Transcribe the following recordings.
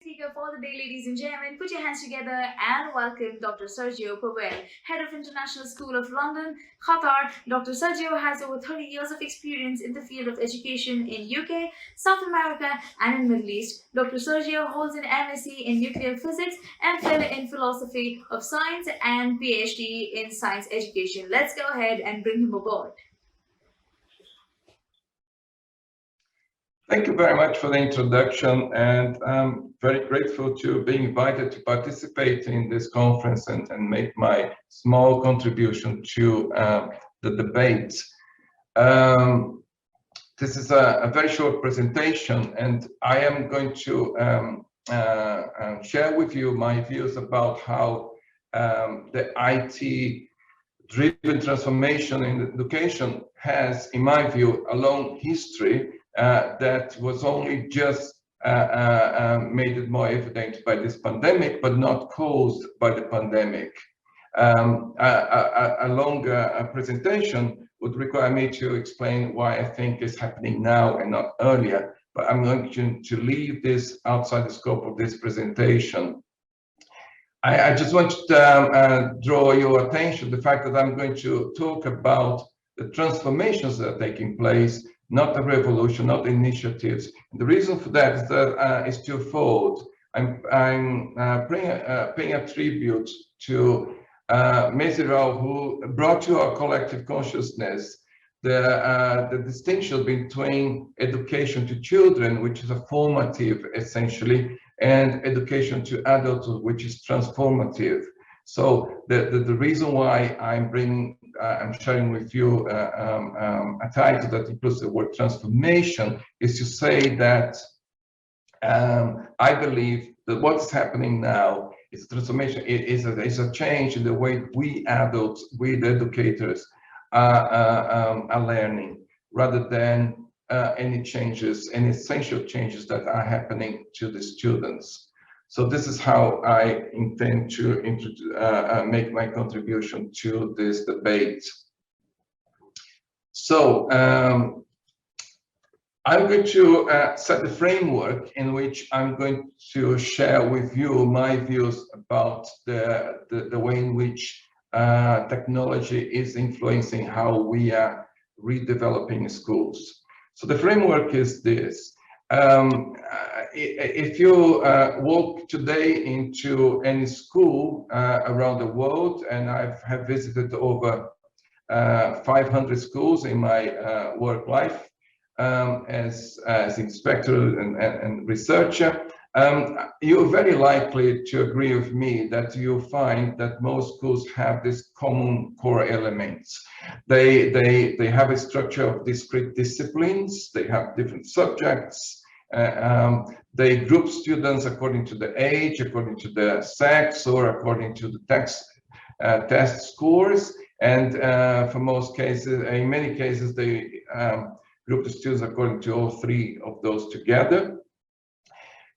Speaker for the day, ladies and gentlemen. Put your hands together and welcome Dr. Sergio Powel, Head of International School of London, Qatar. Dr. Sergio has over 30 years of experience in the field of education in UK, South America, and in Middle East. Dr. Sergio holds an MSc in nuclear physics and MPhil in philosophy of science and PhD in science education. Let's go ahead and bring him aboard. Thank you very much for the introduction, and I'm very grateful to be invited to participate in this conference and make my small contribution to the debate. This is a very short presentation, and I am going to share with you my views about how the IT-driven transformation in education has, in my view, a long history that was only just made it more evident by this pandemic, but not caused by the pandemic. A longer presentation would require me to explain why I think it's happening now and not earlier, but I'm going to leave this outside the scope of this presentation. I just want to draw your attention to the fact that I'm going to talk about the transformations that are taking place, not a revolution, not initiatives. The reason for that is that is twofold. I'm paying a tribute to Mesirao, who brought to our collective consciousness the distinction between education to children, which is a formative essentially, and education to adulthood, which is transformative. So the reason why I'm sharing with you a title that includes the word transformation is to say that I believe that what's happening now is transformation, is a change in the way we adults, we the educators are learning, rather than any changes, any essential changes that are happening to the students. So this is how I intend to make my contribution to this debate. So I'm going to set the framework in which I'm going to share with you my views about the way in which technology is influencing how we are redeveloping schools. So the framework is this. If you walk today into any school around the world, and I have visited over 500 schools in my work life as inspector and researcher, you're very likely to agree with me that you'll find that most schools have these common core elements. They have a structure of discrete disciplines, they have different subjects, they group students according to the age, according to the sex, or according to the test scores, and for most cases, in many cases, they group the students according to all three of those together.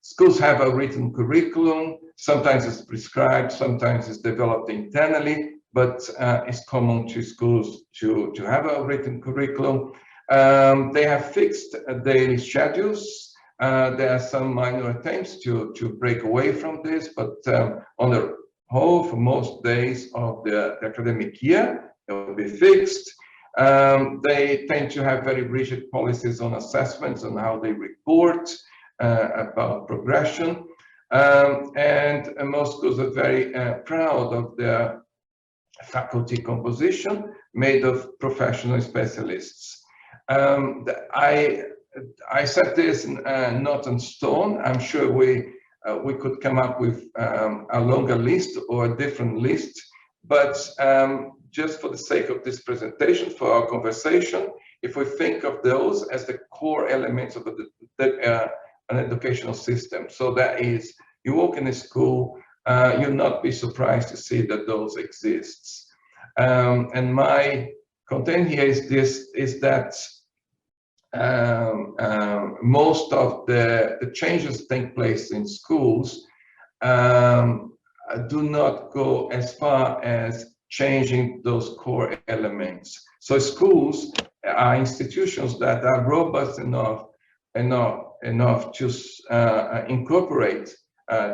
Schools have a written curriculum. Sometimes it's prescribed, sometimes it's developed internally, but it's common to schools to have a written curriculum. They have fixed daily schedules. There are some minor attempts to break away from this, but on the whole, for most days of the academic year, it will be fixed. They tend to have very rigid policies on assessments, on how they report about progression, and most schools are very proud of their faculty composition made of professional specialists. I set this not in stone. I'm sure we could come up with a longer list or a different list, but just for the sake of this presentation, for our conversation, if we think of those as the core elements of an educational system. So that is, you walk in a school, you'll not be surprised to see that those exist. And my content here is that most of the changes that take place in schools do not go as far as changing those core elements. So schools are institutions that are robust enough to incorporate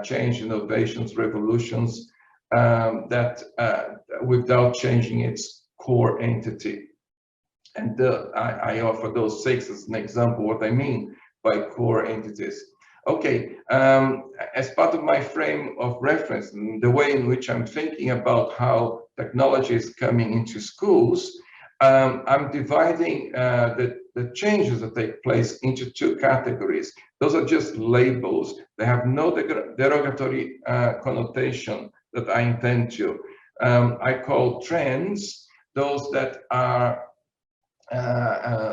change, innovations, revolutions, that without changing its core entity. And I offer those 6 as an example what I mean by core entities. Okay, as part of my frame of reference, the way in which I'm thinking about how technology is coming into schools, I'm dividing the changes that take place into 2 categories. Those are just labels. They have no derogatory connotation that I intend to. I call trends those that are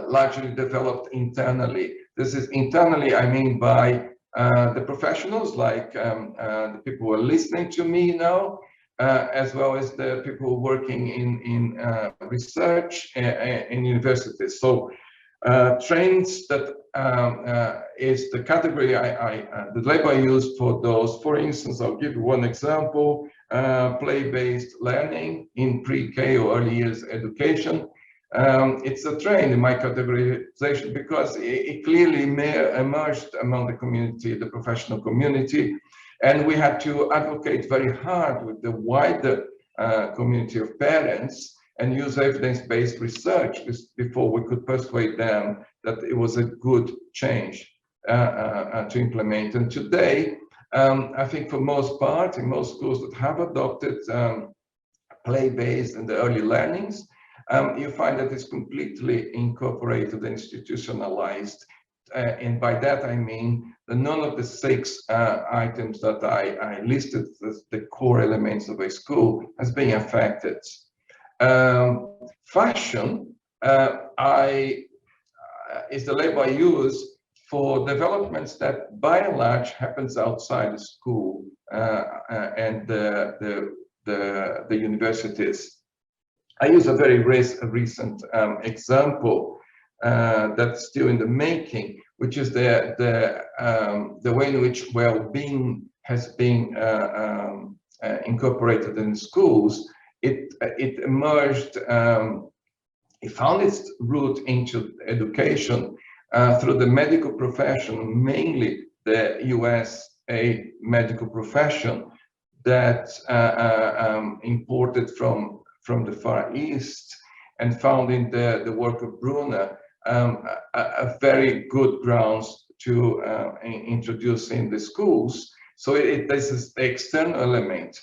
largely developed internally. This is internally, I mean by the professionals, like the people who are listening to me now, as well as the people working in research in universities. So trends that is the category the label I use for those. For instance, I'll give you one example: play-based learning in pre-K or early years education. It's a trend in my categorization because it clearly emerged among the community, the professional community, and we had to advocate very hard with the wider community of parents and use evidence-based research before we could persuade them that it was a good change to implement. And today, I think for most part, in most schools that have adopted play-based and the early learnings, you find that it's completely incorporated and institutionalized. And by that, I mean that none of the 6 items that I listed as the core elements of a school has been affected. Fashion is the label I use for developments that by and large happens outside the school and the universities. I use a very recent example that's still in the making, which is the way in which well-being has been incorporated in schools. It emerged, it found its root into education through the medical profession, mainly the USA medical profession that imported from the Far East and found in the work of Brunner a very good grounds to introduce in the schools. So this is the external element.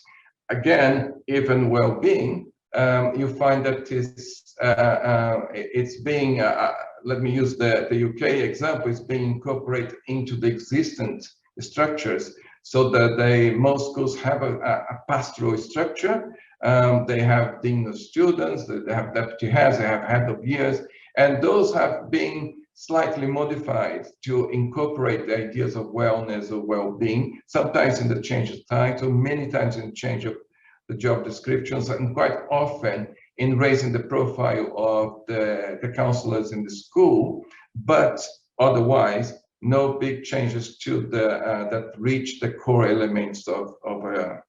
Again, even well-being, you find that it's being, let me use the UK example, it's being incorporated into the existing structures, so that most schools have a pastoral structure. They have dean of students, they have deputy heads, they have head of years, and those have been slightly modified to incorporate the ideas of wellness or well-being, sometimes in the change of title, many times in the change of the job descriptions, and quite often in raising the profile of the counselors in the school, but otherwise no big changes to that reach the core elements of a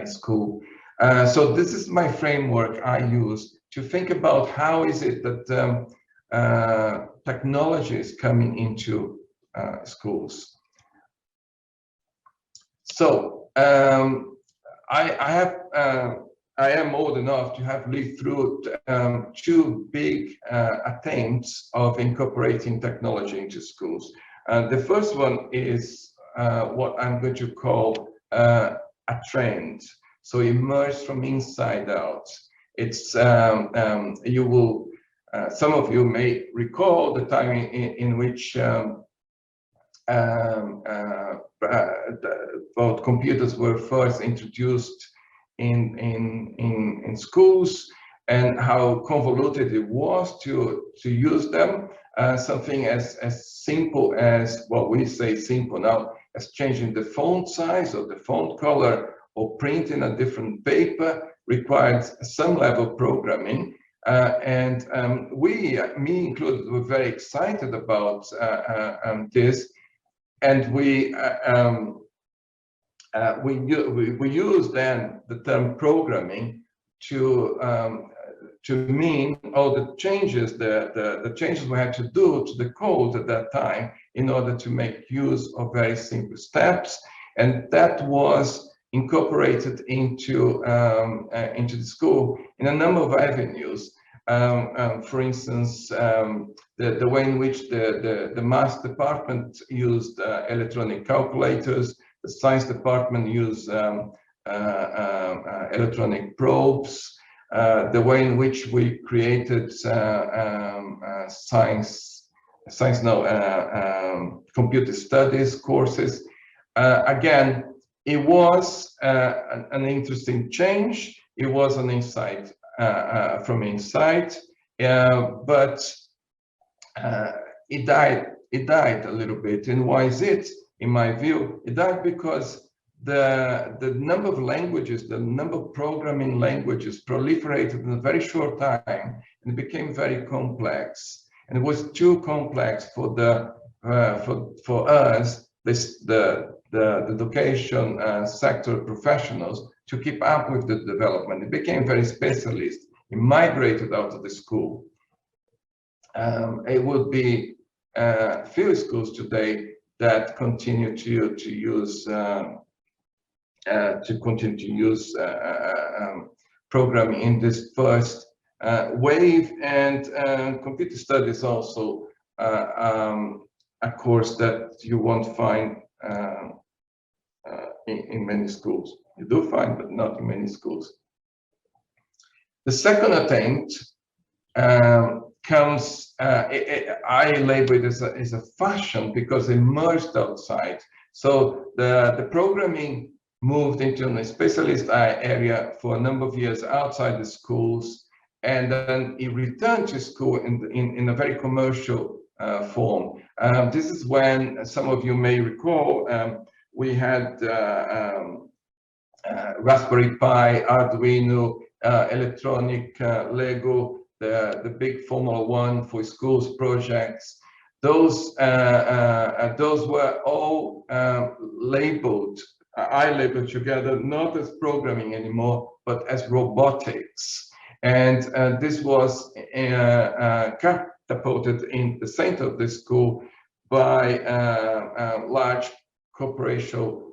school. So this is my framework I use to think about how is it that technology is coming into schools. So I am old enough to have lived through 2 big attempts of incorporating technology into schools. The first one is what I'm going to call a trend. So emerge from inside out. It's you will. Some of you may recall the time in which both computers were first introduced in schools, and how convoluted it was to use them. Something as simple as what we say simple now, as changing the font size or the font color or printing a different paper required some level of programming. And we, me included, were very excited about this, and we use then the term programming to mean all the changes, the changes we had to do to the code at that time in order to make use of very simple steps. And that was incorporated into the school in a number of avenues. For instance, the way in which the maths department used electronic calculators, the science department used electronic probes, the way in which we created computer studies courses. Again, it was an interesting change. It was an insight from inside, but it died. It died a little bit. And why is it? In my view, it died because the number of languages, the number of programming languages proliferated in a very short time, and it became very complex. And it was too complex for for us, the education sector professionals, to keep up with the development. It became very specialist. It migrated out of the school. It would be few schools today that continue to use programming in this first wave, and computer studies also a course that you won't find in many schools. You do find, but not in many schools. The second attempt comes, I label it as a fashion because it emerged outside. So the programming moved into a specialist area for a number of years outside the schools, and then it returned to school in a very commercial form. This is when, some of you may recall, we had Raspberry Pi, Arduino, electronic Lego, the big Formula One for schools projects. Those were all labeled, I labeled together, not as programming anymore, but as robotics. And this was catapulted in the center of the school by large corporation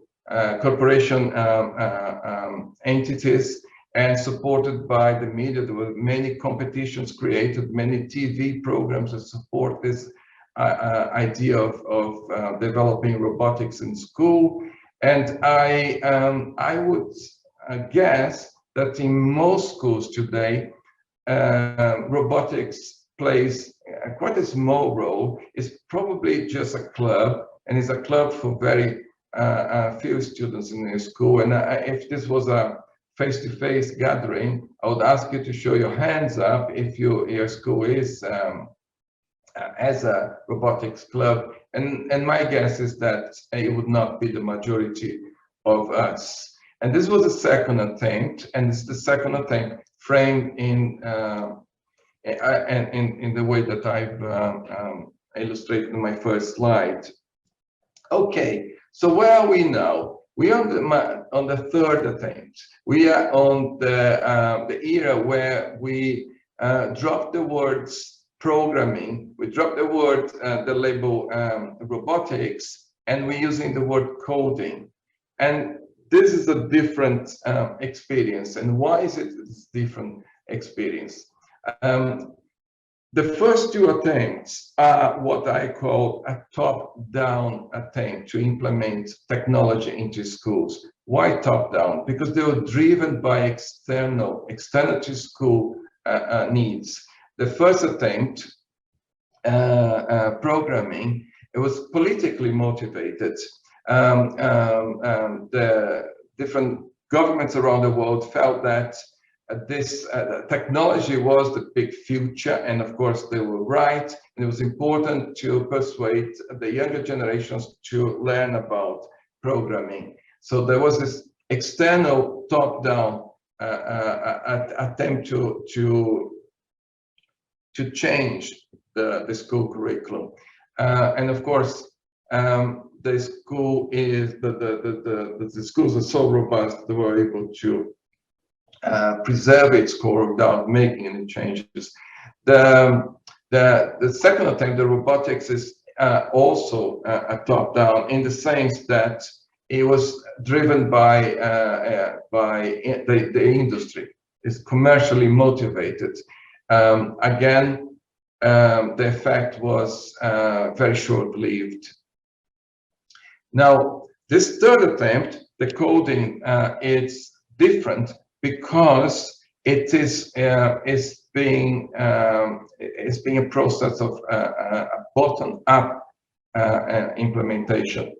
entities, and supported by the media. There were many competitions created, many TV programs that support this idea of developing robotics in school. And I would guess that in most schools today, robotics plays quite a small role. It's probably just a club, and it's a club for very few students in the school. And if this was a face-to-face gathering, I would ask you to show your hands up if your school is as a robotics club. And my guess is that it would not be the majority of us. And this was the second attempt, and it's the second attempt framed in the way that I've illustrated in my first slide. Okay, so where are we now? We are on the third attempt. We are on the era where we drop the words programming, we drop the word, the label robotics, and we're using the word coding. And this is a different experience. And why is it a different experience? The first two attempts are what I call a top-down attempt to implement technology into schools. Why top-down? Because they were driven by external to school needs. The first attempt, programming, it was politically motivated. The different governments around the world felt that this technology was the big future, and of course they were right, and it was important to persuade the younger generations to learn about programming. So there was this external top-down attempt to change the school curriculum, and of course the school is the schools are so robust they were able to preserve its core without making any changes. The second attempt, the robotics, is also a top-down, in the sense that it was driven by the industry. It's commercially motivated. Again, the effect was very short-lived. Now, this third attempt, the coding, is different because it is being a process of a bottom-up implementation.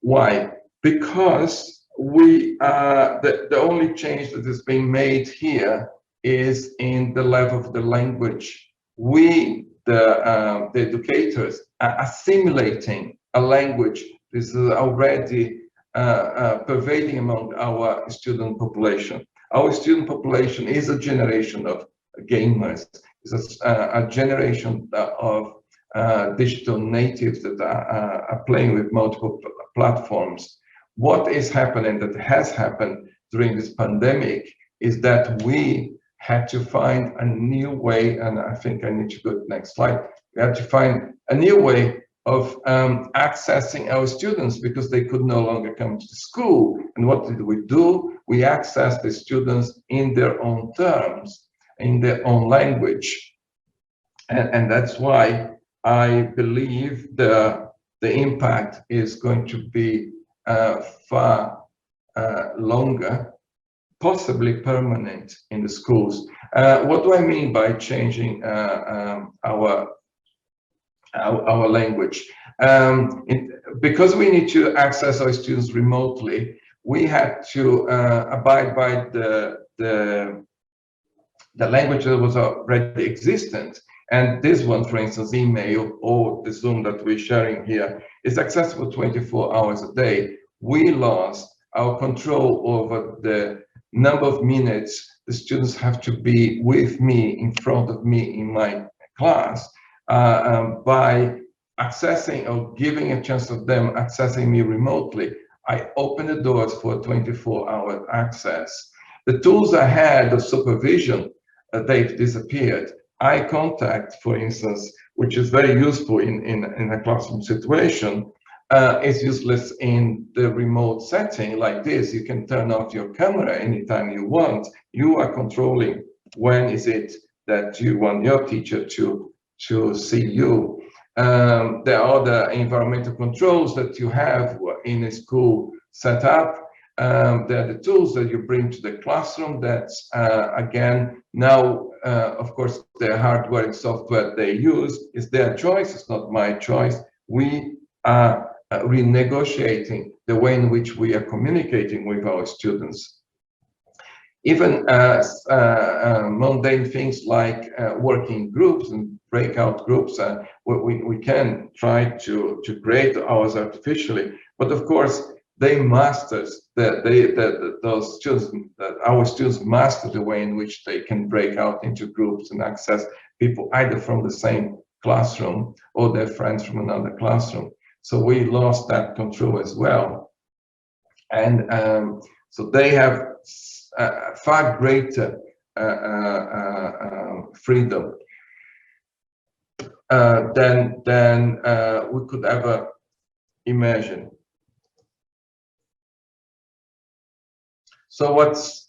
Why? Because the only change that is being made here is in the level of the language. We, the educators, are assimilating a language. This is already pervading among our student population. Our student population is a generation of gamers. It's a generation of digital natives that are playing with multiple platforms. What is happening, that has happened during this pandemic, is that we had to find a new way, and I think I need to go to the next slide. We had to find a new way of accessing our students because they could no longer come to school. And what did we do? We accessed the students in their own terms, in their own language. And that's why I believe the impact is going to be far longer, possibly permanent in the schools. What do I mean by changing our language? Because we need to access our students remotely, we had to abide by the language that was already existent. And this one, for instance, email or the Zoom that we're sharing here, is accessible 24 hours a day. We lost our control over the number of minutes the students have to be with me, in front of me in my class, by accessing or giving a chance of them accessing me remotely. I open the doors for 24-hour access. The tools I had of supervision, they've disappeared. Eye contact, for instance, which is very useful in a classroom situation, is useless in the remote setting like this. You can turn off your camera anytime you want. You are controlling when is it that you want your teacher to see you. There are other environmental controls that you have in a school setup. They're the tools that you bring to the classroom. That's again, now, of course, the hardware and software they use is their choice. It's not my choice. We are renegotiating the way in which we are communicating with our students. Even mundane things like working groups and breakout groups, we can try to create ours artificially, but of course, those students, our students master the way in which they can break out into groups and access people either from the same classroom or their friends from another classroom. So we lost that control as well. And so they have far greater freedom than we could ever imagine. So what's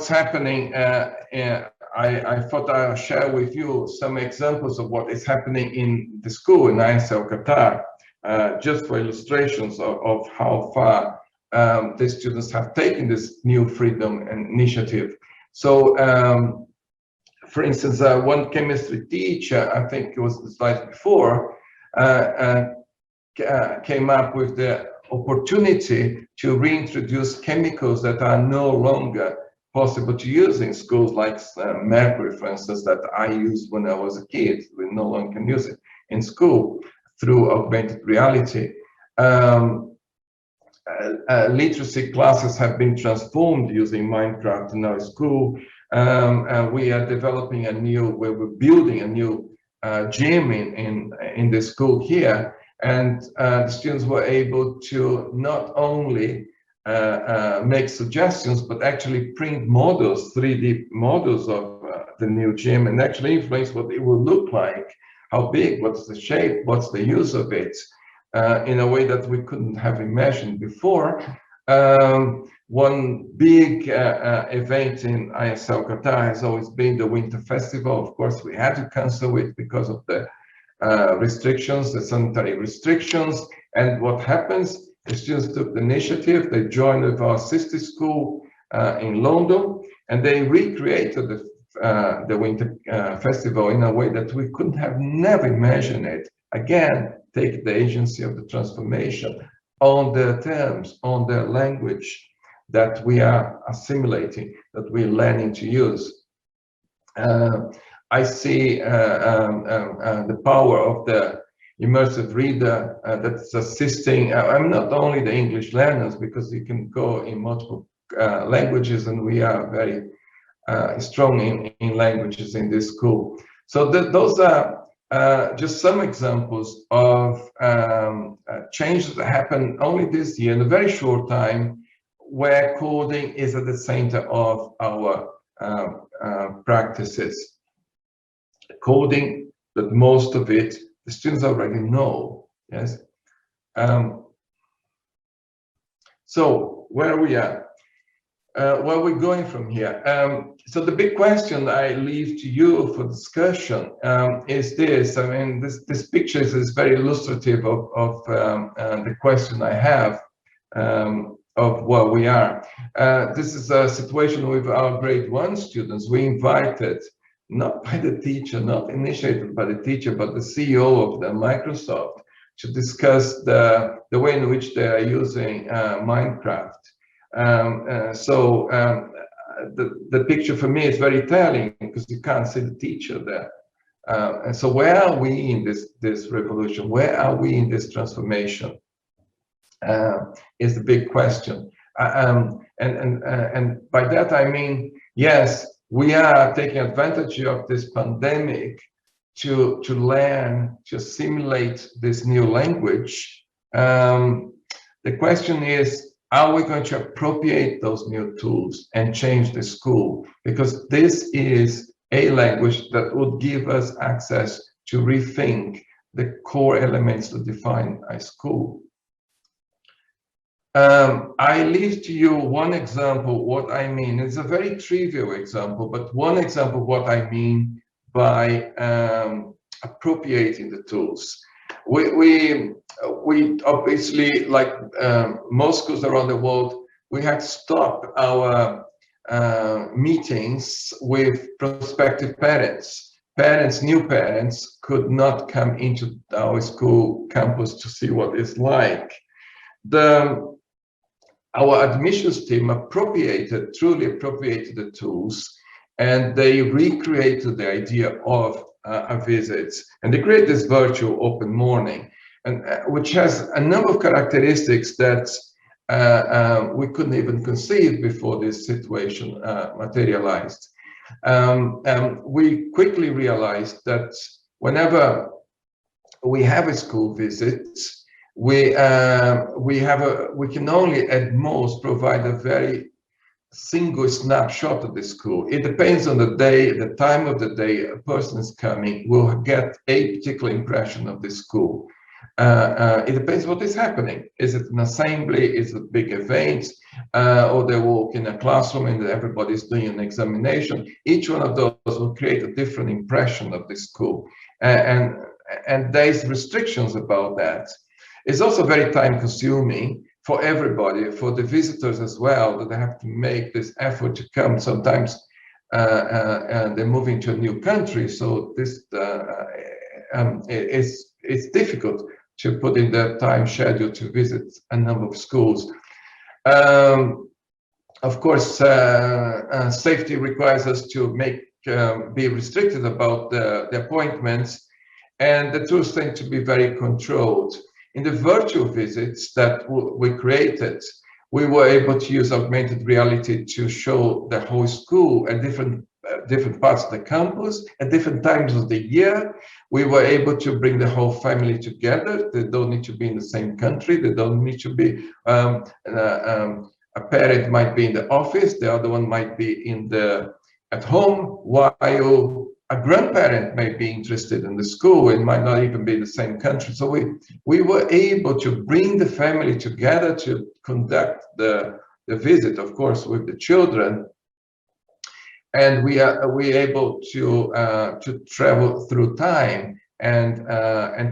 happening? I thought I'll share with you some examples of what is happening in the school in ISL Qatar, just for illustrations of how far the students have taken this new freedom and initiative. So, for instance, one chemistry teacher, I think it was the slide before, came up with the opportunity to reintroduce chemicals that are no longer possible to use in schools, like mercury, for instance, that I used when I was a kid. We no longer can use it in school through augmented reality. Literacy classes have been transformed using Minecraft in our school. We are developing we're building a new gym in the school here. And the students were able to not only make suggestions, but actually print models, 3D models of the new gym, and actually influence what it will look like, how big, what's the shape, what's the use of it. in a way that we couldn't have imagined before. One big event in ISL Qatar has always been the Winter Festival. Of course, we had to cancel it because of the restrictions, the sanitary restrictions. And what happens, the students took the initiative, they joined with our sister school in London, and they recreated the Winter Festival in a way that we couldn't have never imagined it. Again, take the agency of the transformation on their terms, on their language that we are assimilating, that we're learning to use. I see the power of the immersive reader that's assisting. I'm not only the English learners, because you can go in multiple languages, and we are very strong in languages in this school. So those are just some examples of changes that happened only this year in a very short time, where coding is at the center of our practices. Coding, but most of it, the students already know, yes? So where are we at? Where are we going from here? So the big question I leave to you for discussion is this. I mean, this picture is very illustrative of the question I have of where we are. This is a situation with our grade 1 students. We invited, not by the teacher, not initiated by the teacher, but the CEO of the Microsoft, to discuss the way in which they are using Minecraft. The picture for me is very telling, because you can't see the teacher there. And so where are we in this revolution? Where are we in this transformation? Is the big question. And by that I mean, yes, we are taking advantage of this pandemic to learn, to assimilate this new language. The question is, are we going to appropriate those new tools and change the school? Because this is a language that would give us access to rethink the core elements that define a school. I leave to you one example what I mean. It's a very trivial example, but one example of what I mean by appropriating the tools. We obviously, like most schools around the world, we had to stop our meetings with prospective parents. New parents could not come into our school campus to see what it's like. Our admissions team truly appropriated the tools, and they recreated the idea of a visit, and they created this virtual open morning, and which has a number of characteristics that we couldn't even conceive before this situation materialized. We quickly realized that whenever we have a school visit, we can only at most provide a very single snapshot of the school. It depends on the day, the time of the day a person is coming, will get a particular impression of the school. It depends what is happening. Is it an assembly? Is it big events? Or they walk in a classroom and everybody's doing an examination? Each one of those will create a different impression of the school. And there's restrictions about that. It's also very time consuming for everybody, for the visitors as well, that they have to make this effort to come. Sometimes they're moving to a new country, so this it's difficult to put in the time schedule to visit a number of schools. Of course, safety requires us to be restricted about the appointments, and the tools tend to be very controlled. In the virtual visits that we created, we were able to use augmented reality to show the whole school at different parts of the campus at different times of the year. We were able to bring the whole family together. They don't need to be in the same country. They don't need to be, a parent might be in the office, the other one might be at home, while a grandparent may be interested in the school. It might not even be the same country. So we were able to bring the family together to conduct the visit, of course, with the children. And we able to travel through time and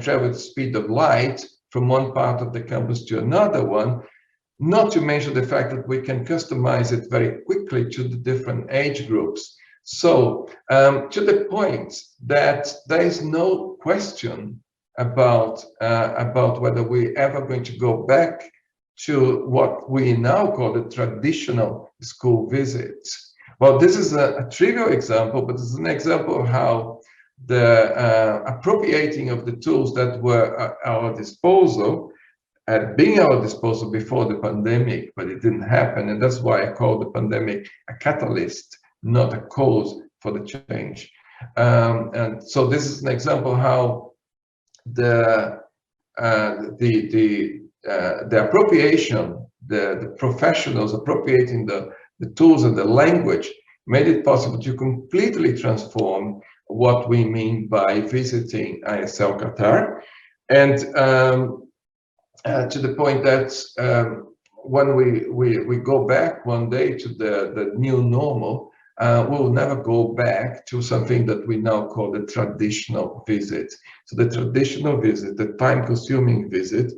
travel at the speed of light from one part of the campus to another one. Not to mention the fact that we can customize it very quickly to the different age groups. So to the point that there is no question about whether we're ever going to go back to what we now call the traditional school visits. Well, this is a trivial example, but it's an example of how the appropriating of the tools that were at our disposal had been at our disposal before the pandemic, but it didn't happen. And that's why I call the pandemic a catalyst, not a cause for the change. And so this is an example how the appropriation, the professionals appropriating the tools and the language made it possible to completely transform what we mean by visiting ISL Qatar. And to the point that when we go back one day to the new normal, we will never go back to something that we now call the traditional visit. So the traditional visit, the time-consuming visit,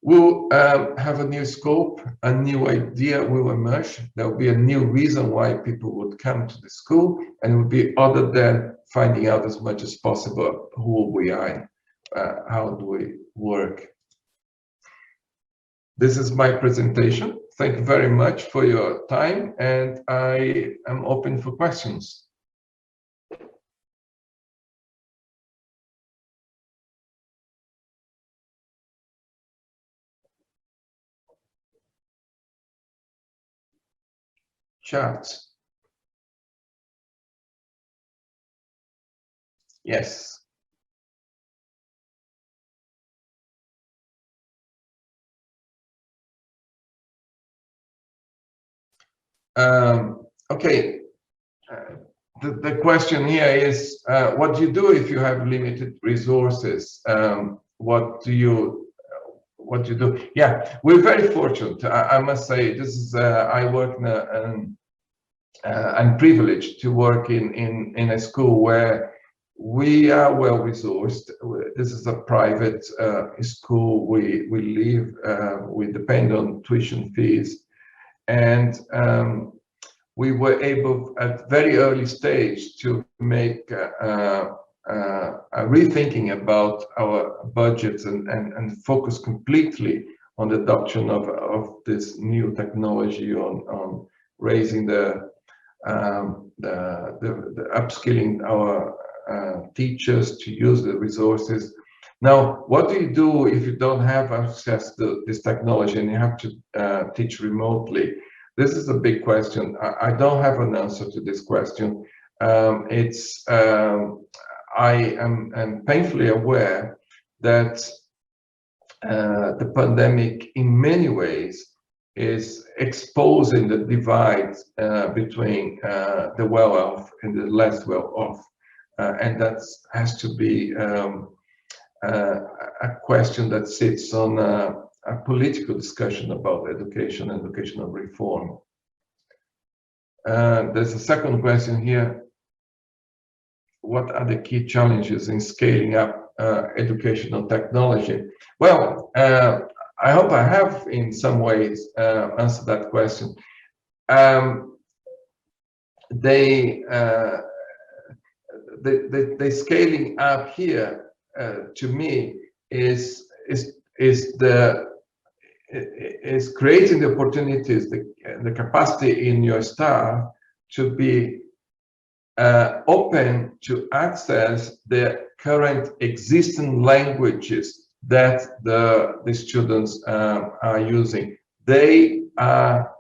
will have a new scope, a new idea will emerge. There will be a new reason why people would come to the school, and it will be other than finding out as much as possible who we are and how do we work. This is my presentation. Thank you very much for your time, and I am open for questions. Charts. Yes. Okay. The question here is, what do you do if you have limited resources? What do you do? Yeah, we're very fortunate. I must say, this is I work in I'm privileged to work in a school where we are well resourced. This is a private school. We live, we depend on tuition fees, and we were able at very early stage to make a rethinking about our budgets and focus completely on the adoption of this new technology, on raising the upskilling our teachers to use the resources. Now, what do you do if you don't have access to this technology and you have to teach remotely? This is a big question. I don't have an answer to this question. I am painfully aware that the pandemic in many ways is exposing the divide between the well-off and the less well-off. And that has to be a question that sits on a political discussion about education and educational reform. There's a second question here. What are the key challenges in scaling up educational technology? Well, I hope I have in some ways answered that question. The scaling up here to me is creating the opportunities, the capacity in your staff to be open to access the current existing languages that the students are using. They are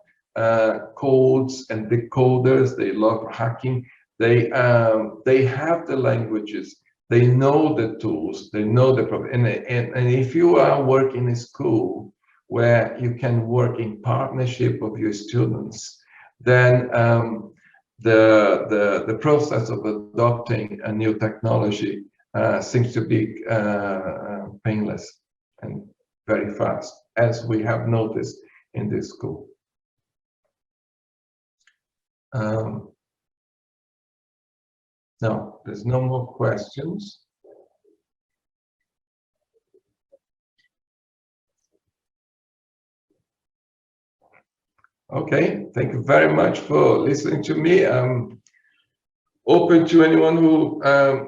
codes and decoders. They love hacking. They have the languages. They know the tools. They know the problem. And if you are working in a school where you can work in partnership with your students, then the process of adopting a new technology seems to be painless and very fast, as we have noticed in this school. No, there's no more questions. Okay, thank you very much for listening to me. I'm open to anyone who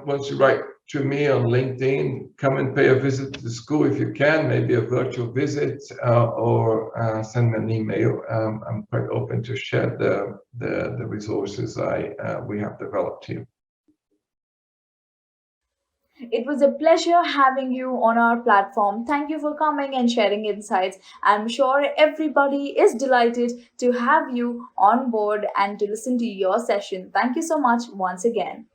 wants to write to me on LinkedIn. Come and pay a visit to the school if you can, maybe a virtual visit, or send me an email. I'm quite open to share the resources we have developed here. It was a pleasure having you on our platform. Thank you for coming and sharing insights. I'm sure everybody is delighted to have you on board and to listen to your session. Thank you so much once again.